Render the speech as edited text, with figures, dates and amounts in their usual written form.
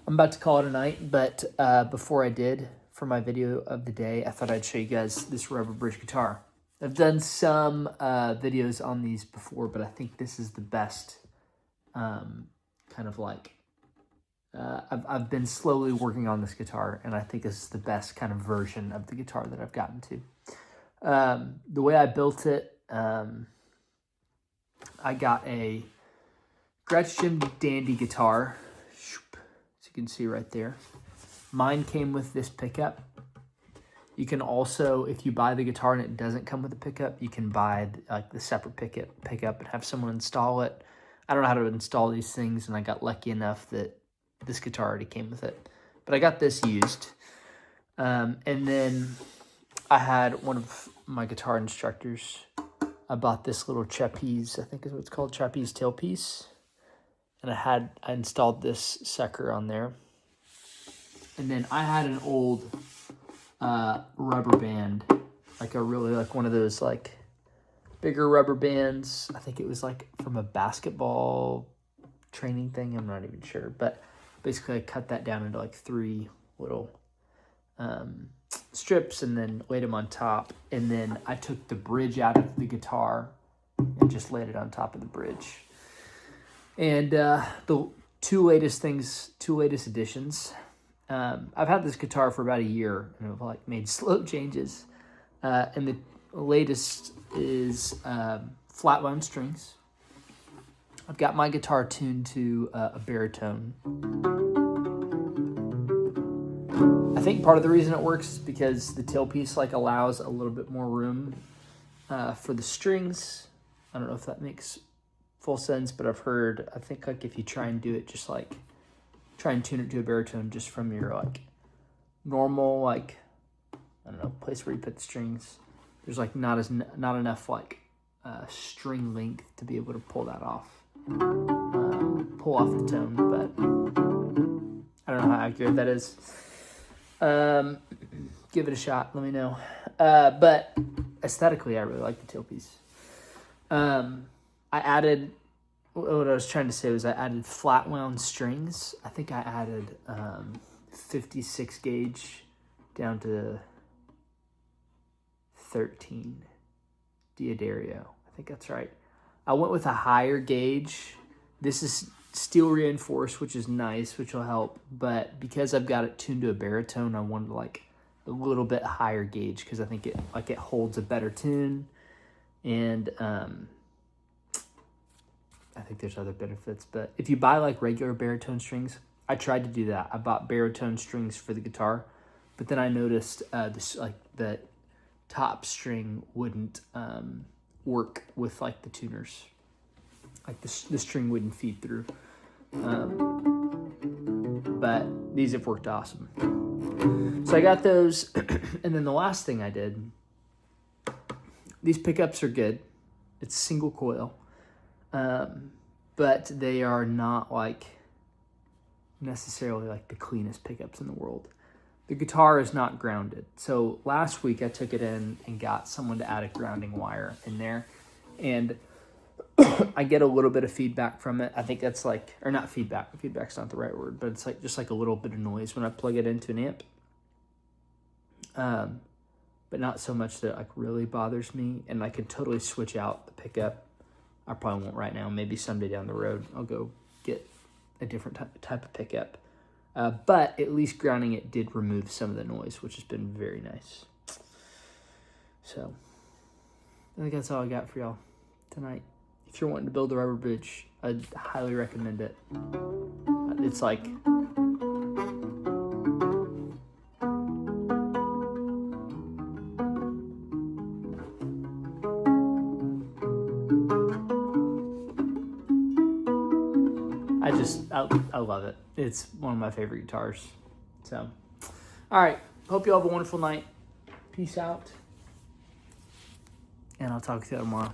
I'm about to call it a night, but before I did, for my video of the day, I thought I'd show you guys this Rubber Bridge guitar. I've done some videos on these before, but I think this is the best kind of like, I've been slowly working on this guitar, and I think this is the best kind of version of the guitar that I've gotten to. The way I built it, I got a Gretsch Jim Dandy guitar, as you can see right there. Mine came with this pickup. You can also, if you buy the guitar and it doesn't come with a pickup, you can buy like the separate pickup and have someone install it. I don't know how to install these things, and I got lucky enough that this guitar already came with it. But I got this used. And then I had one of my guitar instructors. I bought this little trapeze, I think is what it's called, trapeze tailpiece. And I installed this sucker on there. And then I had an old rubber band, like one of those like bigger rubber bands. I think it was like from a basketball training thing. I'm not even sure, but basically I cut that down into like 3 little strips and then laid them on top. And then I took the bridge out of the guitar and just laid it on top of the bridge. And the two latest additions. I've had this guitar for about a year, and I've like made slow changes. And the latest is flat wound strings. I've got my guitar tuned to a baritone. I think part of the reason it works is because the tailpiece like allows a little bit more room for the strings. I don't know if that makes full sense, but I think like if you try and do it just like, try and tune it to a baritone just from your like normal, like, I don't know, place where you put the strings, there's like not enough like string length to be able to pull that off, pull off the tone, but I don't know how accurate that is. Give it a shot, let me know. But aesthetically, I really like the tailpiece. What I was trying to say was I added flat wound strings. I think I added 56 gauge down to 13 D'Addario. I think that's right. I went with a higher gauge. This is steel reinforced, which is nice, which will help. But because I've got it tuned to a baritone, I wanted like a little bit higher gauge because I think it holds a better tune. And I think there's other benefits, but if you buy like regular baritone strings, I tried to do that. I bought baritone strings for the guitar, but then I noticed the top string wouldn't work with like the tuners. Like the string wouldn't feed through. But these have worked awesome. So I got those, and then the last thing I did, these pickups are good. It's single coil. But they are not like necessarily like the cleanest pickups in the world. The guitar is not grounded. So last week I took it in and got someone to add a grounding wire in there, and I get a little bit of feedback from it. I think that's like, or not feedback, feedback's not the right word, but it's like just like a little bit of noise when I plug it into an amp. But not so much that it like really bothers me, and I can totally switch out the pickup. I probably won't right now. Maybe someday down the road, I'll go get a different type of pickup. But at least grounding it did remove some of the noise, which has been very nice. So I think that's all I got for y'all tonight. If you're wanting to build a rubber bridge, I'd highly recommend it. It's like, I love it. It's one of my favorite guitars. So, all right. Hope you all have a wonderful night. Peace out. And I'll talk to you tomorrow.